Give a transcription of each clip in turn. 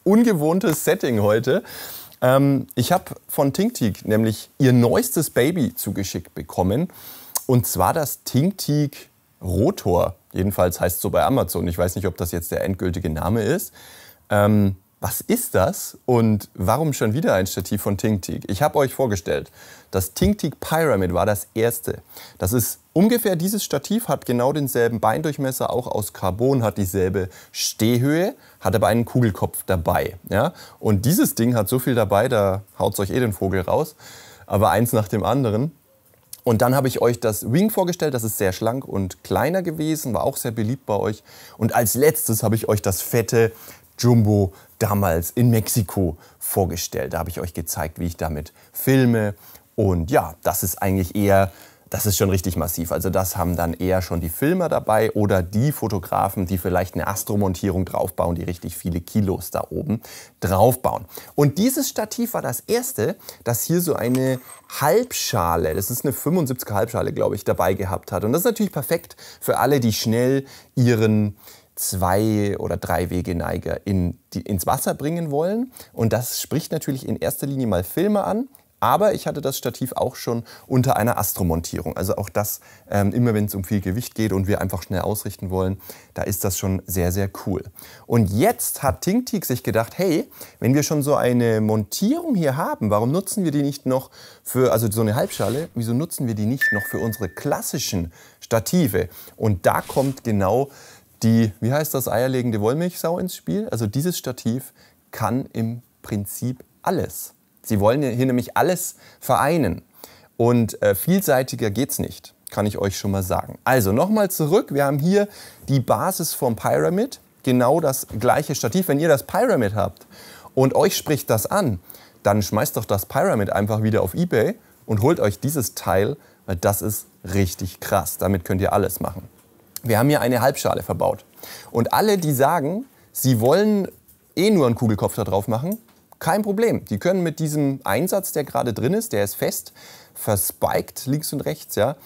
ungewohntes Setting heute. Ich habe von ThinkTeak nämlich ihr neuestes Baby zugeschickt bekommen. Und zwar das ThinkTeak Rotor. Jedenfalls heißt es so bei Amazon. Ich weiß nicht, ob das jetzt der endgültige Name ist. Was ist das und warum schon wieder ein Stativ von ThinkTeak? Ich habe euch vorgestellt, das ThinkTeak Pyramid war das erste. Das ist ungefähr dieses Stativ, hat genau denselben Beindurchmesser, auch aus Carbon, hat dieselbe Stehhöhe, hat aber einen Kugelkopf dabei. Ja? Und dieses Ding hat so viel dabei, da haut es euch eh den Vogel raus, aber eins nach dem anderen. Und dann habe ich euch das Wing vorgestellt, das ist sehr schlank und kleiner gewesen, war auch sehr beliebt bei euch. Und als letztes habe ich euch das fette Jumbo damals in Mexiko vorgestellt. Da habe ich euch gezeigt, wie ich damit filme. Und ja, das ist eigentlich eher, das ist schon richtig massiv. Also das haben dann eher schon die Filmer dabei oder die Fotografen, die vielleicht eine Astromontierung draufbauen, die richtig viele Kilos da oben draufbauen. Und dieses Stativ war das erste, das hier so eine Halbschale, das ist eine 75er Halbschale, glaube ich, dabei gehabt hat. Und das ist natürlich perfekt für alle, die schnell ihren 2- oder 3-Wegeneiger ins Wasser bringen wollen. Und das spricht natürlich in erster Linie mal Filme an. Aber ich hatte das Stativ auch schon unter einer Astromontierung. Also auch das, immer wenn es um viel Gewicht geht und wir einfach schnell ausrichten wollen, da ist das schon sehr, sehr cool. Und jetzt hat ThinkTeak sich gedacht, hey, wenn wir schon so eine Montierung hier haben, warum nutzen wir die nicht noch für, also so eine Halbschale, wieso nutzen wir die nicht noch für unsere klassischen Stative? Und da kommt genau die, wie heißt das, eierlegende Wollmilchsau ins Spiel. Also dieses Stativ kann im Prinzip alles. Sie wollen hier nämlich alles vereinen. Und vielseitiger geht's nicht, kann ich euch schon mal sagen. Also nochmal zurück, wir haben hier die Basis vom Pyramid, genau das gleiche Stativ. Wenn ihr das Pyramid habt und euch spricht das an, dann schmeißt doch das Pyramid einfach wieder auf eBay und holt euch dieses Teil, weil das ist richtig krass. Damit könnt ihr alles machen. Wir haben hier eine Halbschale verbaut. Und alle, die sagen, sie wollen eh nur einen Kugelkopf da drauf machen, kein Problem. Die können mit diesem Einsatz, der gerade drin ist, der ist fest, verspiked links und rechts, ja,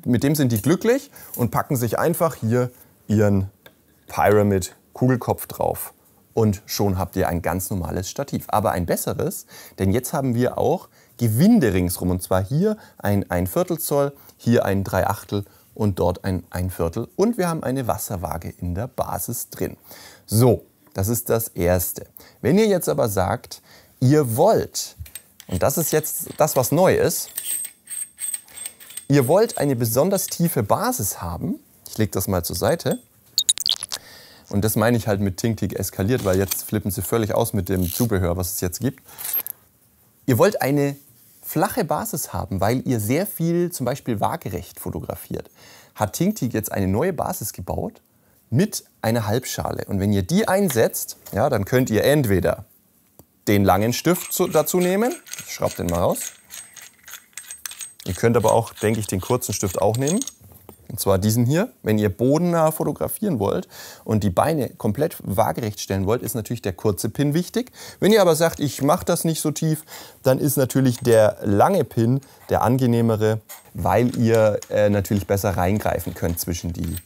mit dem sind die glücklich und packen sich einfach hier ihren Pyramid-Kugelkopf drauf. Und schon habt ihr ein ganz normales Stativ. Aber ein besseres, denn jetzt haben wir auch Gewinde ringsrum. Und zwar hier ein Viertel Zoll, hier ein 3/8 und dort ein Viertel. Und wir haben eine Wasserwaage in der Basis drin. So, das ist das Erste. Wenn ihr jetzt aber sagt, ihr wollt, und das ist jetzt das, was neu ist, ihr wollt eine besonders tiefe Basis haben, ich lege das mal zur Seite, und das meine ich halt mit ThinkTeak eskaliert, weil jetzt flippen sie völlig aus mit dem Zubehör, was es jetzt gibt. Ihr wollt eine flache Basis haben, weil ihr sehr viel zum Beispiel waagerecht fotografiert. Hat ThinkTeak jetzt eine neue Basis gebaut mit einer Halbschale. Und wenn ihr die einsetzt, ja, dann könnt ihr entweder den langen Stift dazu nehmen. Ich schraube den mal raus. Ihr könnt aber auch, denke ich, den kurzen Stift auch nehmen. Und zwar diesen hier. Wenn ihr bodennah fotografieren wollt und die Beine komplett waagerecht stellen wollt, ist natürlich der kurze Pin wichtig. Wenn ihr aber sagt, ich mache das nicht so tief, dann ist natürlich der lange Pin der angenehmere, weil ihr natürlich besser reingreifen könnt zwischen die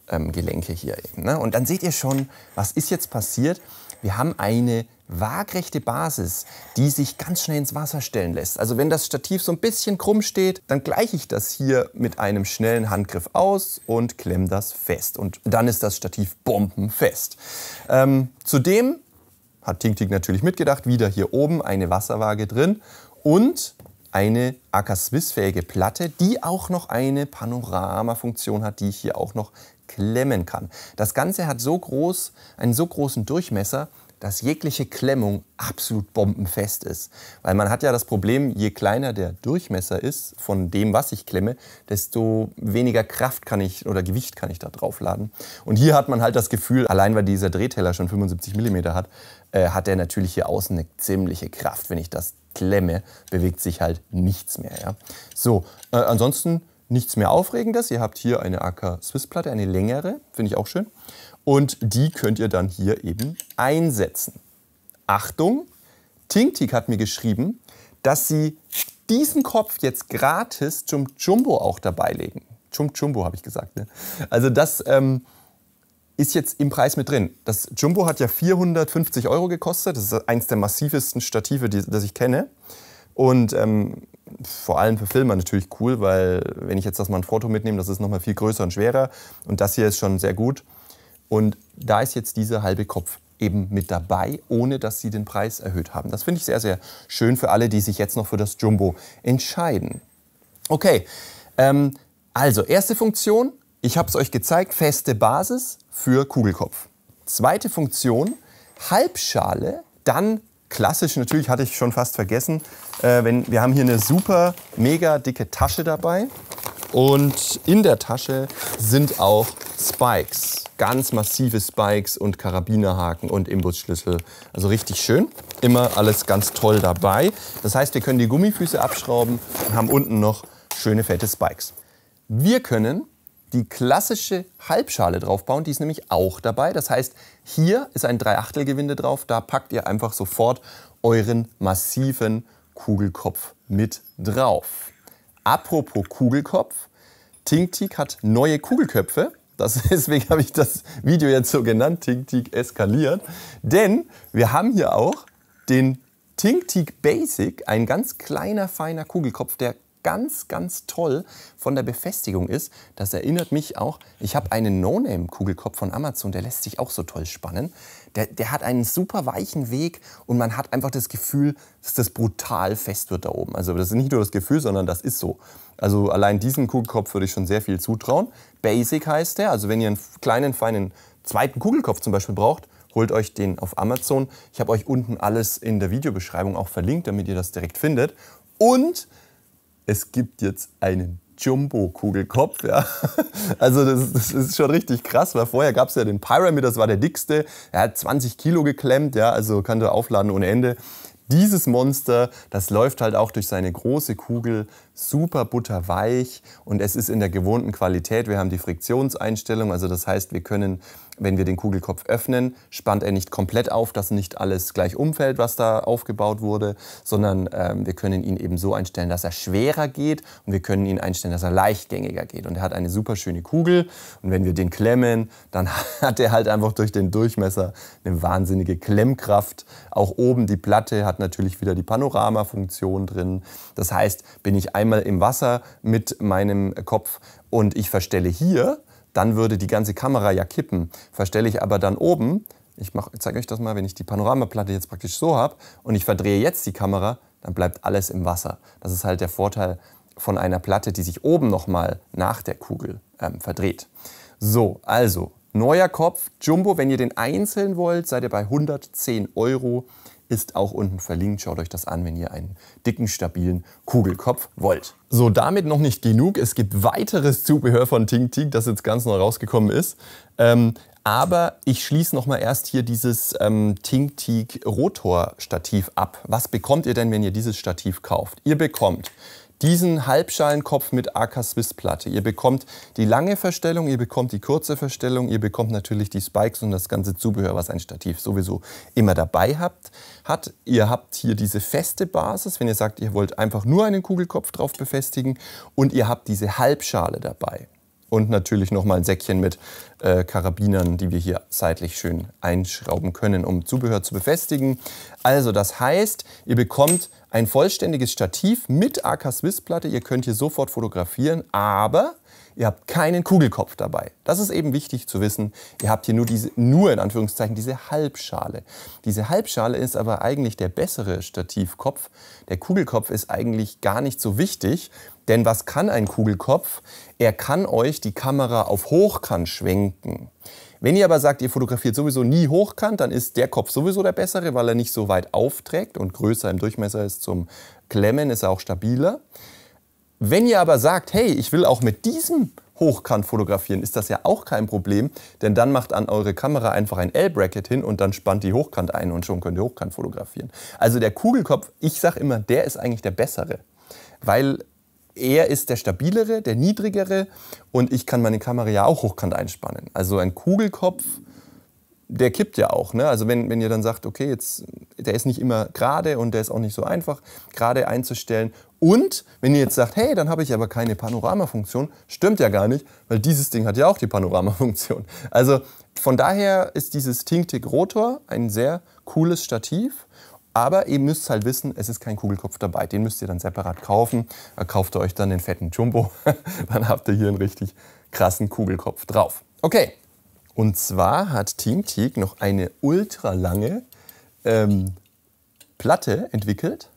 Gelenke hier eben, ne? Und dann seht ihr schon, was ist jetzt passiert? Wir haben eine waagrechte Basis, die sich ganz schnell ins Wasser stellen lässt. Also wenn das Stativ so ein bisschen krumm steht, dann gleiche ich das hier mit einem schnellen Handgriff aus und klemme das fest. Und dann ist das Stativ bombenfest. Zudem hat ThinkTeak natürlich mitgedacht, wieder hier oben eine Wasserwaage drin und eine AK-Swiss-fähige Platte, die auch noch eine Panoramafunktion hat, die ich hier auch noch klemmen kann. Das Ganze hat einen so großen Durchmesser, dass jegliche Klemmung absolut bombenfest ist. Weil man hat ja das Problem, je kleiner der Durchmesser ist von dem, was ich klemme, desto weniger Kraft kann ich oder Gewicht kann ich da draufladen. Und hier hat man halt das Gefühl, allein weil dieser Drehteller schon 75 mm hat, hat er natürlich hier außen eine ziemliche Kraft. Wenn ich das klemme, bewegt sich halt nichts mehr. Ja? So, ansonsten nichts mehr Aufregendes. Ihr habt hier eine AK-Swiss-Platte, eine längere, finde ich auch schön. Und die könnt ihr dann hier eben einsetzen. Achtung, ThinkTeak hat mir geschrieben, dass sie diesen Kopf jetzt gratis zum Jumbo auch dabei legen. Zum Jumbo habe ich gesagt. Ne? Also das ist jetzt im Preis mit drin. Das Jumbo hat ja 450 € gekostet. Das ist eins der massivsten Stative, das ich kenne. Und vor allem für Filmer natürlich cool, weil wenn ich jetzt das mal ein Foto mitnehme, das ist nochmal viel größer und schwerer. Und das hier ist schon sehr gut. Und da ist jetzt dieser halbe Kopf eben mit dabei, ohne dass sie den Preis erhöht haben. Das finde ich sehr, sehr schön für alle, die sich jetzt noch für das Jumbo entscheiden. Okay, also erste Funktion, ich habe es euch gezeigt, feste Basis für Kugelkopf. Zweite Funktion, Halbschale, dann klassisch, natürlich hatte ich schon fast vergessen, wir haben hier eine super, mega dicke Tasche dabei. Und in der Tasche sind auch Spikes, ganz massive Spikes und Karabinerhaken und Imbusschlüssel. Also richtig schön, immer alles ganz toll dabei. Das heißt, wir können die Gummifüße abschrauben und haben unten noch schöne fette Spikes. Wir können die klassische Halbschale draufbauen, die ist nämlich auch dabei. Das heißt, hier ist ein 3/8 Gewinde drauf, da packt ihr einfach sofort euren massiven Kugelkopf mit drauf. Apropos Kugelkopf, TinkTeak hat neue Kugelköpfe. Deswegen habe ich das Video jetzt so genannt, TinkTeak eskaliert. Denn wir haben hier auch den TinkTeak Basic, ein ganz kleiner, feiner Kugelkopf, der ganz, ganz toll von der Befestigung ist. Das erinnert mich auch, ich habe einen No-Name-Kugelkopf von Amazon, der lässt sich auch so toll spannen. Der hat einen super weichen Weg und man hat einfach das Gefühl, dass das brutal fest wird da oben. Also das ist nicht nur das Gefühl, sondern das ist so. Also allein diesen Kugelkopf würde ich schon sehr viel zutrauen. Basic heißt der, also wenn ihr einen kleinen, feinen zweiten Kugelkopf zum Beispiel braucht, holt euch den auf Amazon. Ich habe euch unten alles in der Videobeschreibung auch verlinkt, damit ihr das direkt findet. Und es gibt jetzt einen Jumbo-Kugelkopf. Ja. Also das ist schon richtig krass, weil vorher gab es ja den Pyramid, das war der dickste. Er hat 20 Kilo geklemmt, ja, also kann der aufladen ohne Ende. Dieses Monster, das läuft halt auch durch seine große Kugel, super butterweich und es ist in der gewohnten Qualität. Wir haben die Friktionseinstellung, also das heißt, wir können, wenn wir den Kugelkopf öffnen, spannt er nicht komplett auf, dass nicht alles gleich umfällt, was da aufgebaut wurde, sondern wir können ihn eben so einstellen, dass er schwerer geht und wir können ihn einstellen, dass er leichtgängiger geht. Und er hat eine super schöne Kugel und wenn wir den klemmen, dann hat er halt einfach durch den Durchmesser eine wahnsinnige Klemmkraft. Auch oben die Platte hat natürlich wieder die Panorama-Funktion drin. Das heißt, bin ich einmal im Wasser mit meinem Kopf und ich verstelle hier, dann würde die ganze Kamera ja kippen. Verstelle ich aber dann oben, ich zeige euch das mal, wenn ich die Panoramaplatte jetzt praktisch so habe und ich verdrehe jetzt die Kamera, dann bleibt alles im Wasser. Das ist halt der Vorteil von einer Platte, die sich oben nochmal nach der Kugel verdreht. So, also neuer Kopf, Jumbo, wenn ihr den einzeln wollt, seid ihr bei 110 €. Ist auch unten verlinkt. Schaut euch das an, wenn ihr einen dicken, stabilen Kugelkopf wollt. So, damit noch nicht genug. Es gibt weiteres Zubehör von TinkTeak, das jetzt ganz neu rausgekommen ist. Aber ich schließe noch mal erst hier dieses TinkTeak Rotor-Stativ ab. Was bekommt ihr denn, wenn ihr dieses Stativ kauft? Ihr bekommt diesen Halbschalenkopf mit AK Swiss Platte. Ihr bekommt die lange Verstellung, ihr bekommt die kurze Verstellung, ihr bekommt natürlich die Spikes und das ganze Zubehör, was ein Stativ sowieso immer dabei hat. Ihr habt hier diese feste Basis, wenn ihr sagt, ihr wollt einfach nur einen Kugelkopf drauf befestigen und ihr habt diese Halbschale dabei. Und natürlich nochmal ein Säckchen mit Karabinern, die wir hier seitlich schön einschrauben können, um Zubehör zu befestigen. Also das heißt, ihr bekommt ein vollständiges Stativ mit AK Swiss Platte. Ihr könnt hier sofort fotografieren, aber ihr habt keinen Kugelkopf dabei. Das ist eben wichtig zu wissen. Ihr habt hier nur in Anführungszeichen diese Halbschale. Diese Halbschale ist aber eigentlich der bessere Stativkopf. Der Kugelkopf ist eigentlich gar nicht so wichtig. Denn was kann ein Kugelkopf? Er kann euch die Kamera auf Hochkant schwenken. Wenn ihr aber sagt, ihr fotografiert sowieso nie hochkant, dann ist der Kopf sowieso der bessere, weil er nicht so weit aufträgt und größer im Durchmesser ist zum Klemmen, ist er auch stabiler. Wenn ihr aber sagt, hey, ich will auch mit diesem Hochkant fotografieren, ist das ja auch kein Problem, denn dann macht an eure Kamera einfach ein L-Bracket hin und dann spannt die Hochkant ein und schon könnt ihr hochkant fotografieren. Also der Kugelkopf, ich sage immer, der ist eigentlich der bessere, weil er ist der stabilere, der niedrigere und ich kann meine Kamera ja auch hochkant einspannen. Also ein Kugelkopf, der kippt ja auch. Ne? Also wenn ihr dann sagt, okay, der ist nicht immer gerade und der ist auch nicht so einfach, gerade einzustellen. Und wenn ihr jetzt sagt, hey, dann habe ich aber keine Panoramafunktion, stimmt ja gar nicht, weil dieses Ding hat ja auch die Panoramafunktion. Also Von daher ist dieses TinkTick Rotor ein sehr cooles Stativ. Aber ihr müsst halt wissen, es ist kein Kugelkopf dabei. Den müsst ihr dann separat kaufen. Da kauft ihr euch dann den fetten Jumbo. Dann habt ihr hier einen richtig krassen Kugelkopf drauf. Okay, und zwar hat TinkTick noch eine ultralange Platte entwickelt,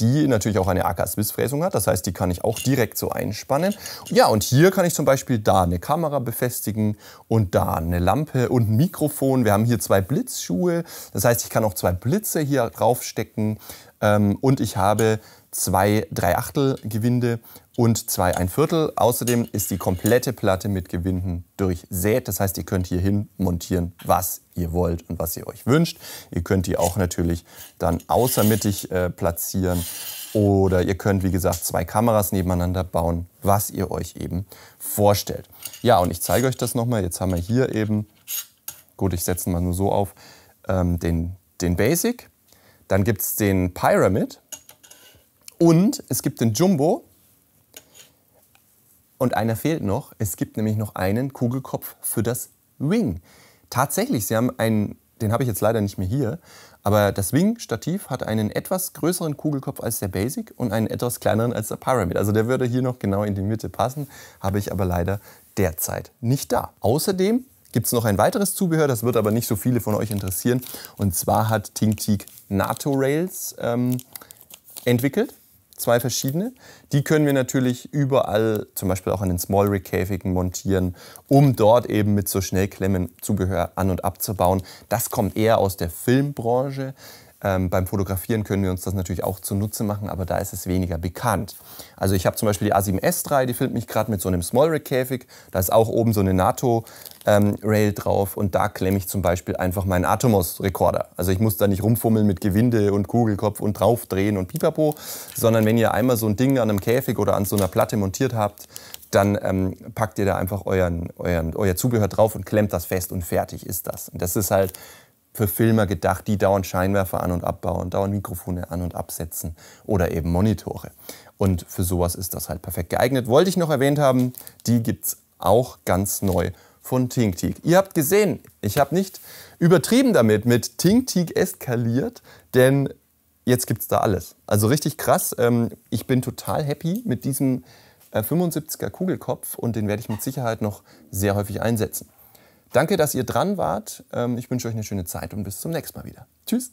die natürlich auch eine AK-Swiss-Fräsung hat. Das heißt, die kann ich auch direkt so einspannen. Ja, und hier kann ich zum Beispiel da eine Kamera befestigen und da eine Lampe und ein Mikrofon. Wir haben hier 2 Blitzschuhe. Das heißt, ich kann auch 2 Blitze hier draufstecken. Und ich habe 2 3/8 Gewinde und 2 1/4. Außerdem ist die komplette Platte mit Gewinden durchsät. Das heißt, ihr könnt hierhin montieren, was ihr wollt und was ihr euch wünscht. Ihr könnt die auch natürlich dann außermittig platzieren. Oder ihr könnt, wie gesagt, 2 Kameras nebeneinander bauen, was ihr euch eben vorstellt. Ja, und ich zeige euch das nochmal. Jetzt haben wir hier eben, gut, ich setze mal nur so auf, den Basic. Dann gibt es den Pyramid und es gibt den Jumbo. Und einer fehlt noch. Es gibt nämlich noch einen Kugelkopf für das Wing. Tatsächlich, sie haben einen, den habe ich jetzt leider nicht mehr hier, aber das Wing-Stativ hat einen etwas größeren Kugelkopf als der Basic und einen etwas kleineren als der Pyramid. Also der würde hier noch genau in die Mitte passen, habe ich aber leider derzeit nicht da. Außerdem gibt es noch ein weiteres Zubehör, das wird aber nicht so viele von euch interessieren. Und zwar hat TinkTick NATO-Rails entwickelt. 2 verschiedene. Die können wir natürlich überall, zum Beispiel auch an den Small Rig Käfigen montieren, um dort eben mit so Schnellklemmen Zubehör an- und abzubauen. Das kommt eher aus der Filmbranche. Beim Fotografieren können wir uns das natürlich auch zunutze machen, aber da ist es weniger bekannt. Also ich habe zum Beispiel die A7S III, die filmt mich gerade mit so einem Small Rig Käfig. Da ist auch oben so eine NATO-Rail drauf und da klemme ich zum Beispiel einfach meinen Atomos-Rekorder. Also ich muss da nicht rumfummeln mit Gewinde und Kugelkopf und draufdrehen und pipapo, sondern wenn ihr einmal so ein Ding an einem Käfig oder an so einer Platte montiert habt, dann packt ihr da einfach euer Zubehör drauf und klemmt das fest und fertig ist das. Und das ist halt für Filmer gedacht, die dauernd Scheinwerfer an- und abbauen, dauernd Mikrofone an- und absetzen oder eben Monitore. Und für sowas ist das halt perfekt geeignet. Wollte ich noch erwähnt haben, die gibt es auch ganz neu von TinkTick. Ihr habt gesehen, ich habe nicht übertrieben damit, mit TinkTick eskaliert, denn jetzt gibt es da alles. Also richtig krass. Ich bin total happy mit diesem 75er Kugelkopf und den werde ich mit Sicherheit noch sehr häufig einsetzen. Danke, dass ihr dran wart. Ich wünsche euch eine schöne Zeit und bis zum nächsten Mal wieder. Tschüss.